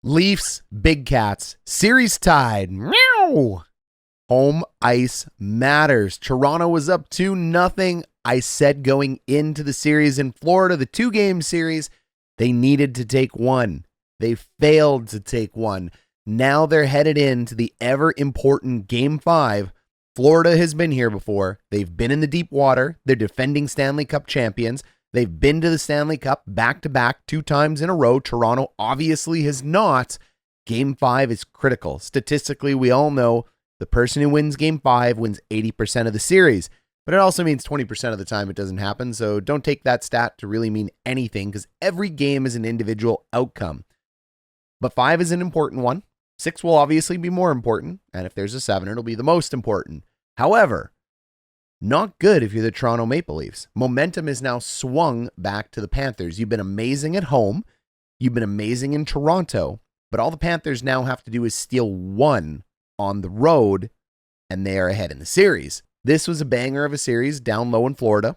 Leafs, Big Cats, series tied. Meow. Home ice matters. Toronto was up 2-0. I said going into the series in Florida, the 2-game series, they needed to take one. They failed to take one. Now they're headed into the ever-important Game 5. Florida has been here before. They've been in the deep water. They're defending Stanley Cup champions. They've been to the Stanley Cup back-to-back 2 times in a row. Toronto obviously has not. Game 5 is critical. Statistically, we all know the person who wins Game 5 wins 80% of the series. But it also means 20% of the time it doesn't happen, so don't take that stat to really mean anything because every game is an individual outcome. But 5 is an important one. 6 will obviously be more important, and if there's a 7, it'll be the most important. However, not good if you're the Toronto Maple Leafs. Momentum is now swung back to the Panthers. You've been amazing at home. You've been amazing in Toronto, but all the Panthers now have to do is steal 1 on the road, and they are ahead in the series. This was a banger of a series down low in Florida.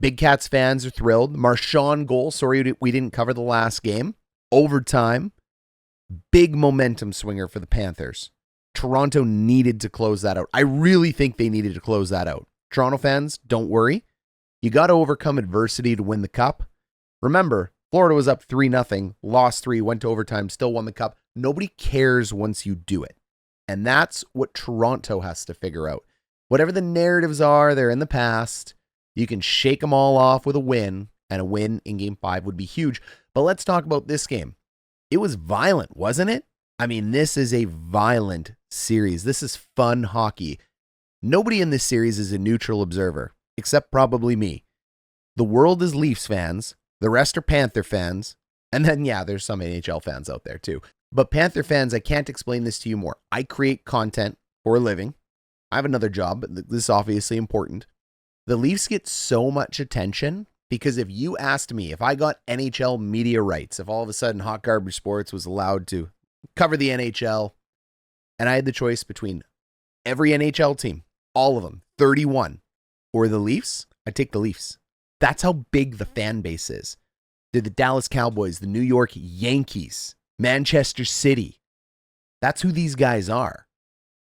Big Cats fans are thrilled. Marchand goal. Sorry we didn't cover the last game. Overtime. Big momentum swinger for the Panthers. Toronto needed to close that out. I really think they needed to close that out. Toronto fans, don't worry. You got to overcome adversity to win the cup. Remember, Florida was up 3-0, lost 3, went to overtime, still won the cup. Nobody cares once you do it. And that's what Toronto has to figure out. Whatever the narratives are, they're in the past. You can shake them all off with a win, and a win in Game 5 would be huge. But let's talk about this game. It was violent, wasn't it? I mean, this is a violent series. This is fun hockey. Nobody in this series is a neutral observer, except probably me. The world is Leafs fans. The rest are Panther fans. And then, yeah, there's some NHL fans out there too. But Panther fans, I can't explain this to you more. I create content for a living. I have another job, but this is obviously important. The Leafs get so much attention because if you asked me, if I got NHL media rights, if all of a sudden Hot Garbage Sports was allowed to cover the NHL, and I had the choice between every NHL team, all of them, 31, or the Leafs, I'd take the Leafs. That's how big the fan base is. They're the Dallas Cowboys, the New York Yankees, Manchester City. That's who these guys are.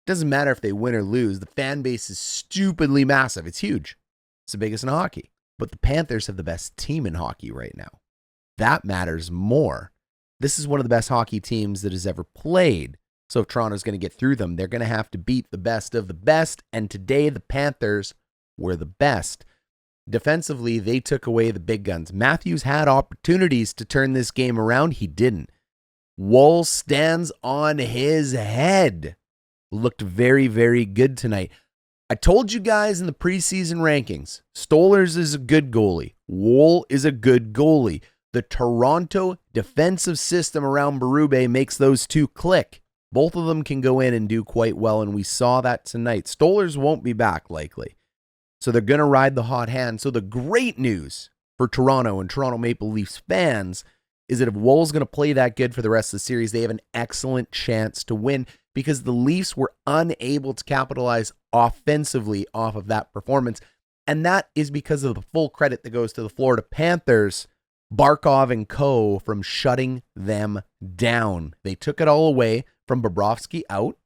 Doesn't matter if they win or lose. The fan base is stupidly massive. It's huge. It's the biggest in hockey. But the Panthers have the best team in hockey right now. That matters more. This is one of the best hockey teams that has ever played. So if Toronto's going to get through them, they're going to have to beat the best of the best. And today, the Panthers were the best. Defensively, they took away the big guns. Matthews had opportunities to turn this game around. He didn't. Woll stands on his head. Looked very, very good tonight. I told you guys in the preseason rankings, Stolarz is a good goalie. Woll is a good goalie. The Toronto defensive system around Berube makes those two click. Both of them can go in and do quite well, and we saw that tonight. Stolarz won't be back likely, so they're going to ride the hot hand. So the great news for Toronto and Toronto Maple Leafs fans is that if Woll's going to play that good for the rest of the series, they have an excellent chance to win because the Leafs were unable to capitalize offensively off of that performance. And that is because of the full credit that goes to the Florida Panthers, Barkov and co. from shutting them down. They took it all away from Bobrovsky out.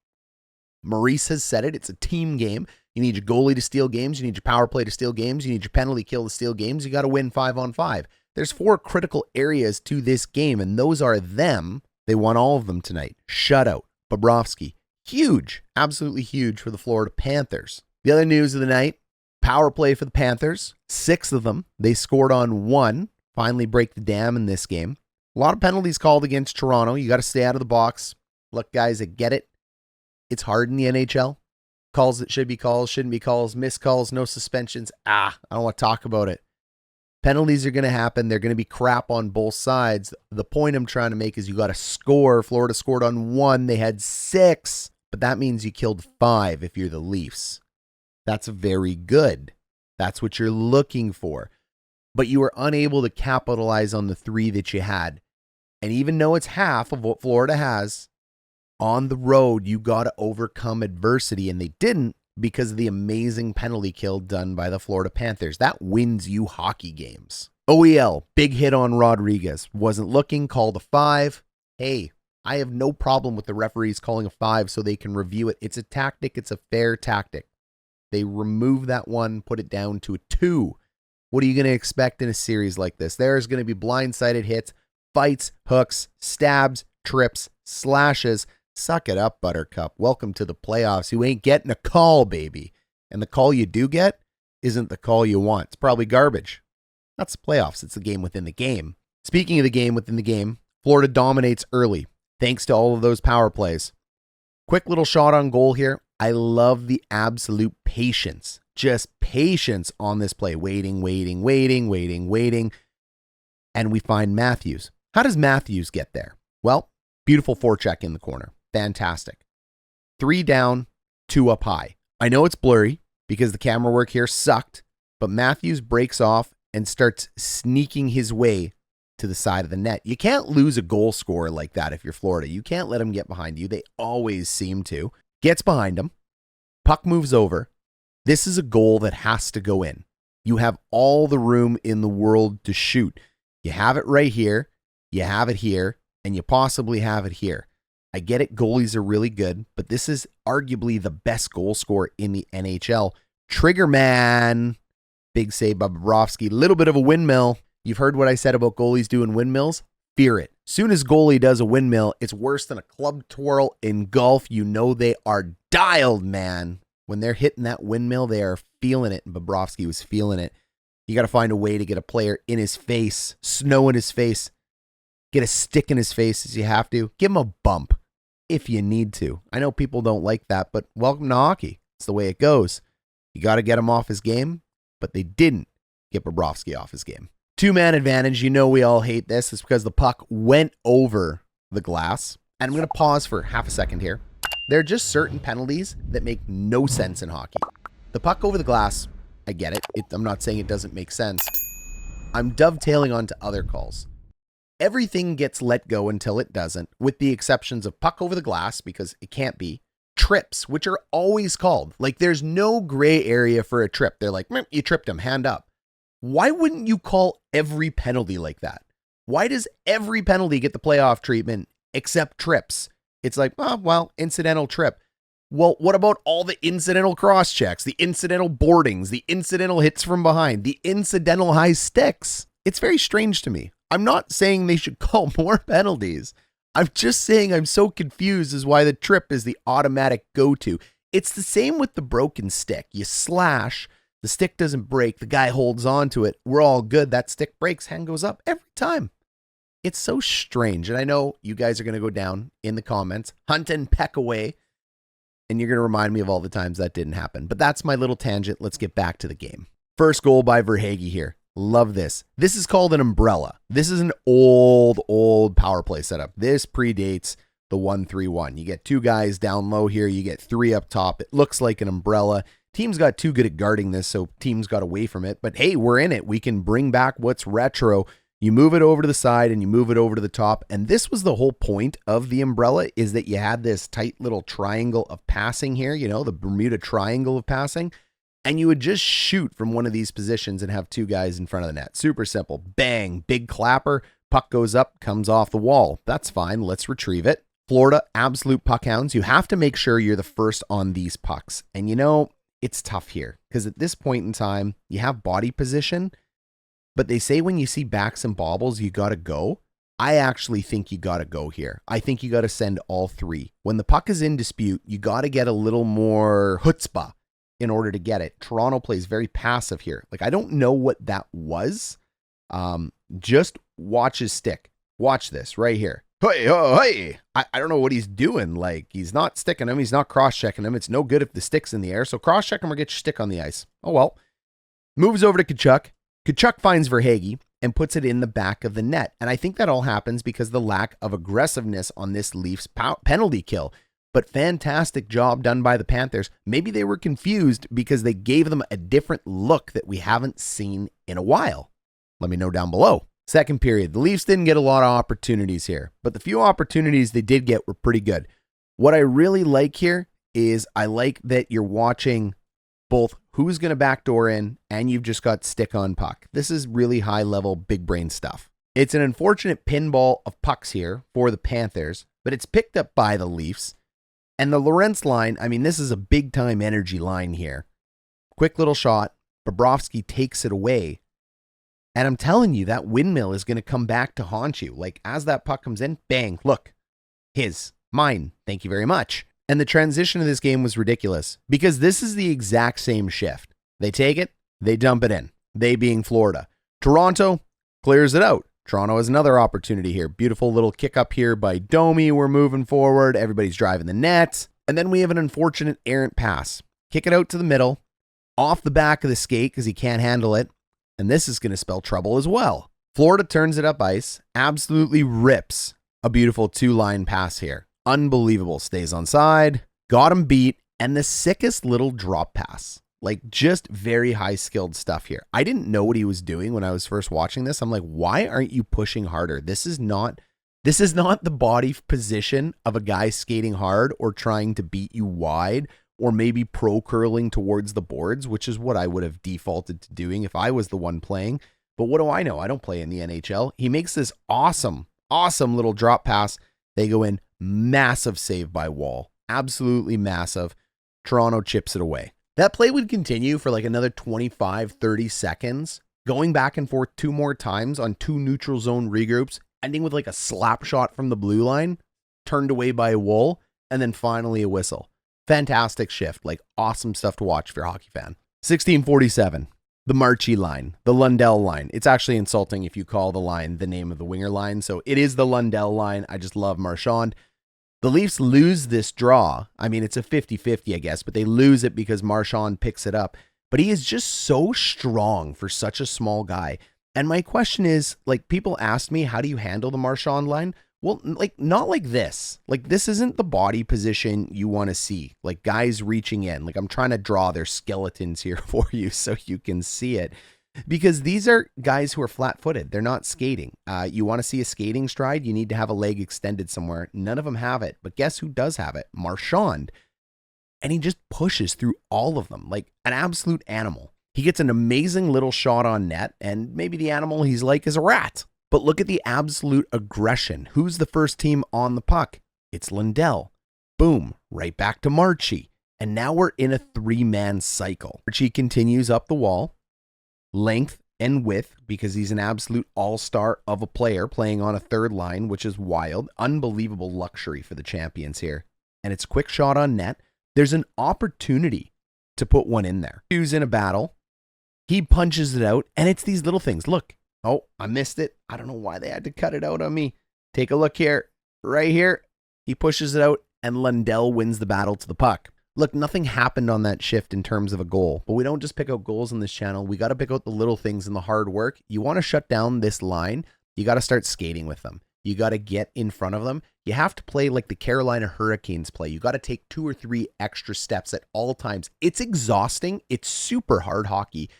Maurice has said it. It's a team game. You need your goalie to steal games. You need your power play to steal games. You need your penalty kill to steal games. You got to win 5-on-5. There's 4 critical areas to this game, and those are them. They won all of them tonight. Shutout. Bobrovsky. Huge. Absolutely huge for the Florida Panthers. The other news of the night, power play for the Panthers. 6 of them. They scored on 1. Finally break the dam in this game. A lot of penalties called against Toronto. You got to stay out of the box. Look, guys, I get it. It's hard in the NHL. Calls that should be calls, shouldn't be calls, missed calls, no suspensions. I don't want to talk about it. Penalties are going to happen. They're going to be crap on both sides. The point I'm trying to make is you got to score. Florida scored on 1. They had 6, but that means you killed 5 if you're the Leafs. That's very good. That's what you're looking for. But you were unable to capitalize on the 3 that you had. And even though it's half of what Florida has, on the road, you got to overcome adversity, and they didn't because of the amazing penalty kill done by the Florida Panthers. That wins you hockey games. OEL, big hit on Rodriguez. Wasn't looking, called a 5. Hey, I have no problem with the referees calling a 5 so they can review it. It's a tactic. It's a fair tactic. They remove that one, put it down to a 2. What are you going to expect in a series like this? There's going to be blindsided hits, fights, hooks, stabs, trips, slashes. Suck it up, Buttercup. Welcome to the playoffs. You ain't getting a call, baby. And the call you do get isn't the call you want. It's probably garbage. That's the playoffs. It's the game within the game. Speaking of the game within the game, Florida dominates early, thanks to all of those power plays. Quick little shot on goal here. I love the absolute patience. Just patience on this play. Waiting. And we find Matthews. How does Matthews get there? Well, beautiful forecheck in the corner. Fantastic. 3 down, 2 up high. I know it's blurry because the camera work here sucked, but Matthews breaks off and starts sneaking his way to the side of the net. You can't lose a goal scorer like that if you're Florida. You can't let him get behind you. They always seem to. Gets behind him. Puck moves over. This is a goal that has to go in. You have all the room in the world to shoot. You have it right here. You have it here. And you possibly have it here. I get it. Goalies are really good, but this is arguably the best goal scorer in the NHL. Trigger man. Big save by Bobrovsky. Little bit of a windmill. You've heard what I said about goalies doing windmills. Fear it. Soon as goalie does a windmill, it's worse than a club twirl in golf. You know they are dialed, man. When they're hitting that windmill, they are feeling it, and Bobrovsky was feeling it. You got to find a way to get a player in his face, snow in his face, get a stick in his face as you have to. Give him a bump if you need to. I know people don't like that, but welcome to hockey. It's the way it goes. You got to get him off his game, but they didn't get Bobrovsky off his game. 2-man advantage. You know we all hate this. It's because the puck went over the glass. And I'm going to pause for half a second here. There are just certain penalties that make no sense in hockey. The puck over the glass, I get it. I'm not saying it doesn't make sense. I'm dovetailing onto other calls. Everything gets let go until it doesn't, with the exceptions of puck over the glass, because it can't be, trips, which are always called. Like, there's no gray area for a trip. They're like, you tripped him, hand up. Why wouldn't you call every penalty like that? Why does every penalty get the playoff treatment except trips? It's like, oh, well, incidental trip. Well, what about all the incidental cross checks, the incidental boardings, the incidental hits from behind, the incidental high sticks? It's very strange to me. I'm not saying they should call more penalties. I'm just saying I'm so confused as why the trip is the automatic go-to. It's the same with the broken stick. You slash, the stick doesn't break, the guy holds on to it. We're all good. That stick breaks, hand goes up every time. It's so strange. And I know you guys are going to go down in the comments, hunt and peck away, and you're going to remind me of all the times that didn't happen. But that's my little tangent. Let's get back to the game. First goal by Verhaeghe here. Love this. This is called an umbrella. This is an old power play setup. This predates the 1-3-1. You get 2 guys down low here. You get 3 up top. It looks like an umbrella. Teams got too good at guarding this, so teams got away from it. But hey, we're in it. We can bring back what's retro. You move it over to the side and you move it over to the top. And this was the whole point of the umbrella, is that you had this tight little triangle of passing here, you know, the Bermuda Triangle of passing. And you would just shoot from one of these positions and have 2 guys in front of the net. Super simple. Bang, big clapper, puck goes up, comes off the wall. That's fine. Let's retrieve it. Florida, absolute puck hounds. You have to make sure you're the first on these pucks. And you know, it's tough here because at this point in time, you have body position, but they say when you see backs and bobbles, you got to go. I actually think you got to go here. I think you got to send all 3. When the puck is in dispute, you got to get a little more chutzpah in order to get it. Toronto plays very passive here. Like, I don't know what that was. Just watch his stick. Watch this right here. Hey, oh, hey. I don't know what he's doing. Like, he's not sticking him. He's not cross-checking him. It's no good if the stick's in the air. So cross-check him or get your stick on the ice. Oh, well. Moves over to Tkachuk. Tkachuk finds Verhaeghe and puts it in the back of the net. And I think that all happens because of the lack of aggressiveness on this Leafs penalty kill. But fantastic job done by the Panthers. Maybe they were confused because they gave them a different look that we haven't seen in a while. Let me know down below. Second period, the Leafs didn't get a lot of opportunities here, but the few opportunities they did get were pretty good. What I really like here is I like that you're watching both who's going to backdoor in and you've just got stick on puck. This is really high level, big brain stuff. It's an unfortunate pinball of pucks here for the Panthers, but it's picked up by the Leafs. And the Lorentz line, I mean, this is a big-time energy line here. Quick little shot. Bobrovsky takes it away. And I'm telling you, that windmill is going to come back to haunt you. Like, as that puck comes in, bang, look. His. Mine. Thank you very much. And the transition of this game was ridiculous because this is the exact same shift. They take it, they dump it in. They being Florida. Toronto clears it out. Toronto has another opportunity here. Beautiful little kick up here by Domi. We're moving forward. Everybody's driving the net. And then we have an unfortunate errant pass. Kick it out to the middle. Off the back of the skate because he can't handle it. And this is going to spell trouble as well. Florida turns it up ice. Absolutely rips a beautiful two-line pass here. Unbelievable. Stays on side. Got him beat. And the sickest little drop pass. Like, just very high-skilled stuff here. I didn't know what he was doing when I was first watching this. I'm like, why aren't you pushing harder? This is not the body position of a guy skating hard or trying to beat you wide or maybe pro-curling towards the boards, which is what I would have defaulted to doing if I was the one playing. But what do I know? I don't play in the NHL. He makes this awesome little drop pass. They go in. Massive save by Woll. Absolutely massive. Toronto chips it away. That play would continue for like another 25, 30 seconds, going back and forth two more times on two neutral zone regroups, ending with like a slap shot from the blue line, turned away by Woll, and then finally a whistle. Fantastic shift, like awesome stuff to watch if you're a hockey fan. 1647, the Marchie line, the Lundell line. It's actually insulting if you call the line the name of the winger line, so it is the Lundell line. I just love Marchand. The Leafs lose this draw. I mean, it's a 50-50, I guess, but they lose it because Marchand picks it up. But he is just so strong for such a small guy. And my question is, like, people ask me, how do you handle the Marchand line? Well, like, not like this. Like, this isn't the body position you want to see. Like, guys reaching in. Like, I'm trying to draw their skeletons here for you so you can see it. Because these are guys who are flat-footed. They're not skating. You want to see a skating stride, you need to have a leg extended somewhere. None of them have it. But guess who does have it? Marchand. And he just pushes through all of them like an absolute animal. He gets an amazing little shot on net, and maybe the animal he's like is a rat. But look at the absolute aggression. Who's the first team on the puck? It's Lundell. Boom. Right back to Marchie. And now we're in a three-man cycle. Marchie continues up the wall. Length and width, because he's an absolute all-star of a player playing on a third line, which is wild. Unbelievable luxury for the champions here. And it's quick shot on net. There's an opportunity to put one in there. Who's in a battle. He punches it out, and it's these little things. Look. Oh, I missed it. I don't know why they had to cut it out on me. Take a look here. Right here. He pushes it out, and Lundell wins the battle to the puck. Look, nothing happened on that shift in terms of a goal, but we don't just pick out goals on this channel. We got to pick out the little things and the hard work. You want to shut down this line, you got to start skating with them. You got to get in front of them. You have to play like the Carolina Hurricanes play. You got to take 2 or 3 extra steps at all times. It's exhausting. It's super hard hockey.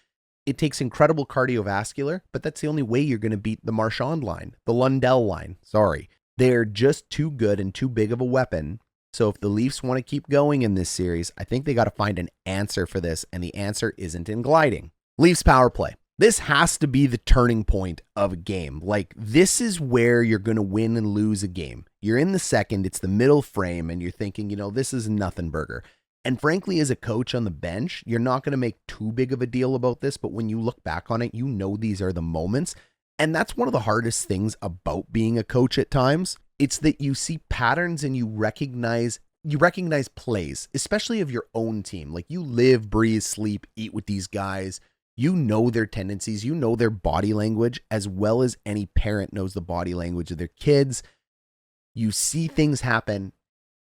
It takes incredible cardiovascular, but that's the only way you're going to beat the Marchand line, the Lundell line. Sorry. They're just too good and too big of a weapon. So if the Leafs want to keep going in this series, I think they got to find an answer for this, and the answer isn't in gliding. Leafs power play. This has to be the turning point of a game. Like, this is where you're going to win and lose a game. You're in the second, it's the middle frame, and you're thinking, this is nothing burger. And frankly, as a coach on the bench, you're not going to make too big of a deal about this, but when you look back on it, these are the moments. And that's one of the hardest things about being a coach at times. It's that you see patterns and you recognize plays, especially of your own team. Like, you live, breathe, sleep, eat with these guys. You know their tendencies, you know their body language, as well as any parent knows the body language of their kids. You see things happen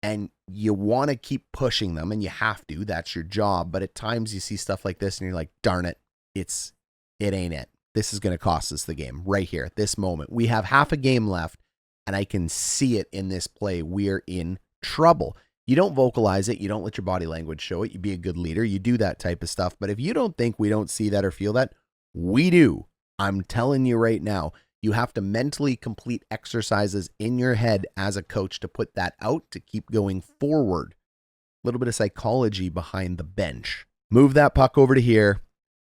and you want to keep pushing them, and you have to. That's your job. But at times you see stuff like this and you're like, darn it, it ain't it. This is going to cost us the game right here at this moment. We have half a game left, and I can see it in this play. We're in trouble. You don't vocalize it. You don't let your body language show it. You be a good leader. You do that type of stuff. But if you don't think we don't see that or feel that, we do. I'm telling you right now, you have to mentally complete exercises in your head as a coach to put that out, to keep going forward. A little bit of psychology behind the bench. Move that puck over to here.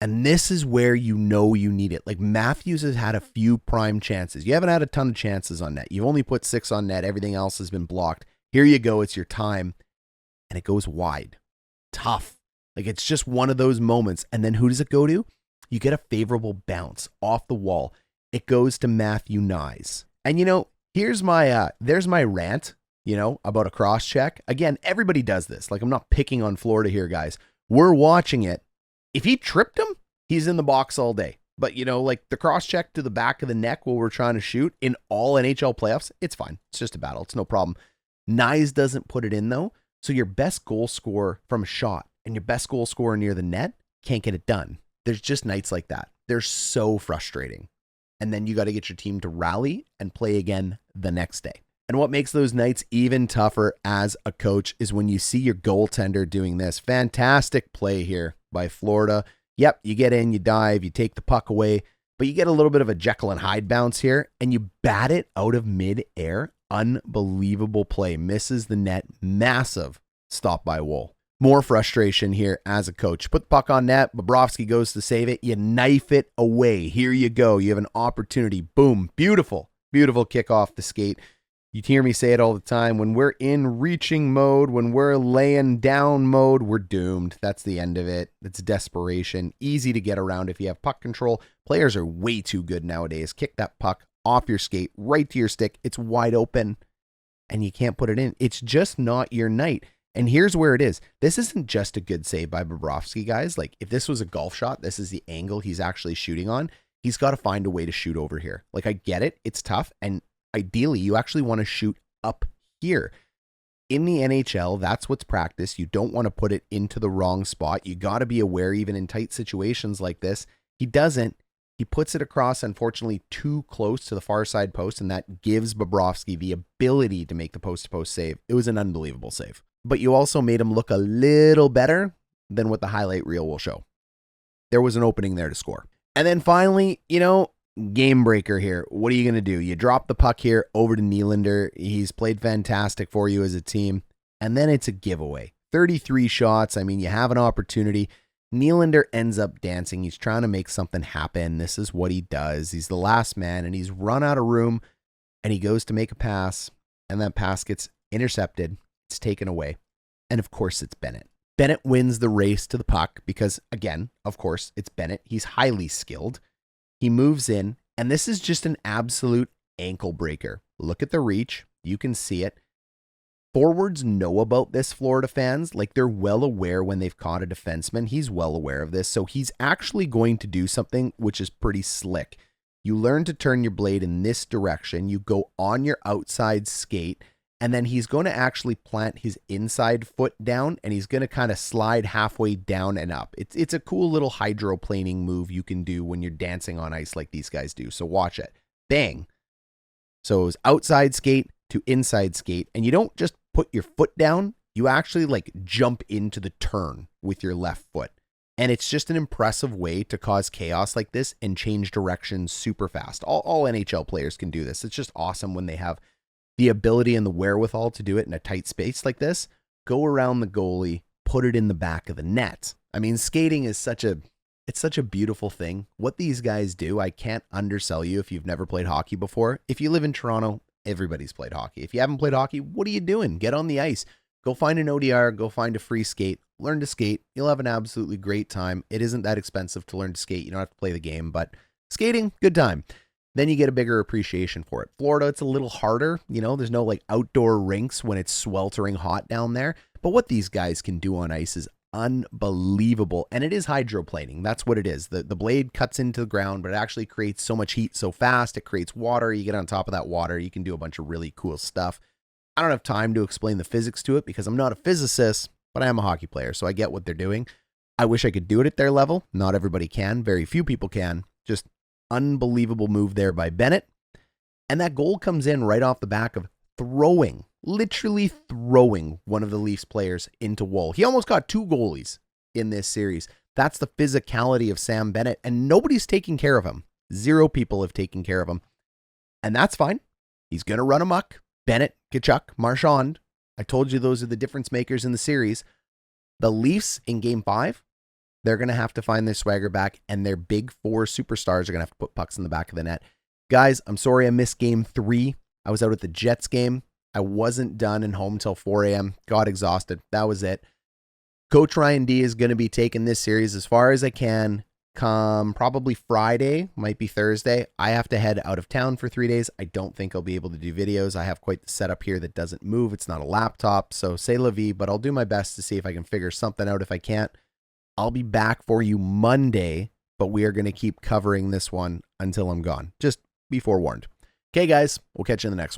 And this is where you know you need it. Like Matthews has had a few prime chances. You haven't had a ton of chances on net. You've only put 6 on net. Everything else has been blocked. Here you go. It's your time. And it goes wide. Tough. Like it's just one of those moments. And then who does it go to? You get a favorable bounce off the wall. It goes to Matthew Knies. And here's my there's my rant, about a cross check. Again, everybody does this. Like I'm not picking on Florida here, guys. We're watching it. If he tripped him, he's in the box all day. But, like the cross check to the back of the neck while we're trying to shoot in all NHL playoffs, it's fine. It's just a battle. It's no problem. Knies doesn't put it in, though. So your best goal scorer from a shot and your best goal scorer near the net can't get it done. There's just nights like that. They're so frustrating. And then you got to get your team to rally and play again the next day. And what makes those nights even tougher as a coach is when you see your goaltender doing this. Fantastic play here by Florida. Yep, you get in, you dive, you take the puck away, but you get a little bit of a Jekyll and Hyde bounce here, and you bat it out of mid-air. Unbelievable play. Misses the net. Massive stop by Woll. More frustration here as a coach. Put the puck on net. Bobrovsky goes to save it. You knife it away. Here you go. You have an opportunity. Boom. Beautiful. Beautiful kick off the skate. You hear me say it all the time. When we're in reaching mode, when we're laying down mode, we're doomed. That's the end of it. It's desperation. Easy to get around if you have puck control. Players are way too good nowadays. Kick that puck off your skate, right to your stick. It's wide open, and you can't put it in. It's just not your night. And here's where it is. This isn't just a good save by Bobrovsky, guys. Like, if this was a golf shot, this is the angle he's actually shooting on. He's got to find a way to shoot over here. Like, I get it. It's tough, and ideally, you actually want to shoot up here. In the NHL, that's what's practiced. You don't want to put it into the wrong spot. You got to be aware, even in tight situations like this. He doesn't. He puts it across, unfortunately, too close to the far side post, and that gives Bobrovsky the ability to make the post-to-post save. It was an unbelievable save. But you also made him look a little better than what the highlight reel will show. There was an opening there to score. And then finally, game breaker here. What are you going to do? You drop the puck here over to Nylander. He's played fantastic for you as a team. And then it's a giveaway. 33 shots. I mean, you have an opportunity. Nylander ends up dancing. He's trying to make something happen. This is what he does. He's the last man, and he's run out of room, and he goes to make a pass, and that pass gets intercepted. It's taken away. And of course, it's Bennett. Bennett wins the race to the puck because, again, of course, it's Bennett. He's highly skilled. He moves in, and this is just an absolute ankle breaker. Look at the reach. You can see it. Forwards know about this, Florida fans. Like, they're well aware when they've caught a defenseman. He's well aware of this. So he's actually going to do something which is pretty slick. You learn to turn your blade in this direction. You go on your outside skate, and then he's going to actually plant his inside foot down, and he's going to kind of slide halfway down and up. It's a cool little hydroplaning move you can do when you're dancing on ice like these guys do. So watch it. Bang. So it was outside skate to inside skate, and you don't just put your foot down. You actually like jump into the turn with your left foot. And it's just an impressive way to cause chaos like this and change directions super fast. All NHL players can do this. It's just awesome when they have the ability and the wherewithal to do it in a tight space like this. Go around the goalie, put it in the back of the net. I mean, skating is such a beautiful thing. What these guys do, I can't undersell you if you've never played hockey before. If you live in Toronto, everybody's played hockey. If you haven't played hockey, what are you doing? Get on the ice. Go find an ODR. Go find a free skate. Learn to skate. You'll have an absolutely great time. It isn't that expensive to learn to skate. You don't have to play the game, but skating, good time. Then you get a bigger appreciation for it. Florida, it's a little harder. There's no like outdoor rinks when it's sweltering hot down there. But what these guys can do on ice is unbelievable. And it is hydroplaning. That's what it is. The blade cuts into the ground, but it actually creates so much heat so fast. It creates water. You get on top of that water. You can do a bunch of really cool stuff. I don't have time to explain the physics to it because I'm not a physicist, but I am a hockey player, so I get what they're doing. I wish I could do it at their level. Not everybody can. Very few people can. Just unbelievable move there by Bennett. And that goal comes in right off the back of literally throwing one of the Leafs players into Woll. He almost got 2 goalies in this series. That's the physicality of Sam Bennett, and nobody's taking care of him. 0 people have taken care of him. And that's fine. He's going to run amok. Bennett, Tkachuk, Marchand. I told you those are the difference makers in the series. The Leafs in Game 5, They're going to have to find their swagger back, and their big four superstars are going to have to put pucks in the back of the net. Guys, I'm sorry I missed game 3. I was out at the Jets game. I wasn't done and home till 4 a.m. Got exhausted. That was it. Coach Ryan D is going to be taking this series as far as I can. Come probably Friday, might be Thursday. I have to head out of town for 3 days. I don't think I'll be able to do videos. I have quite the setup here that doesn't move. It's not a laptop, so c'est la vie, but I'll do my best to see if I can figure something out. If I can't, I'll be back for you Monday, but we are going to keep covering this one until I'm gone. Just be forewarned. Okay, guys, we'll catch you in the next one.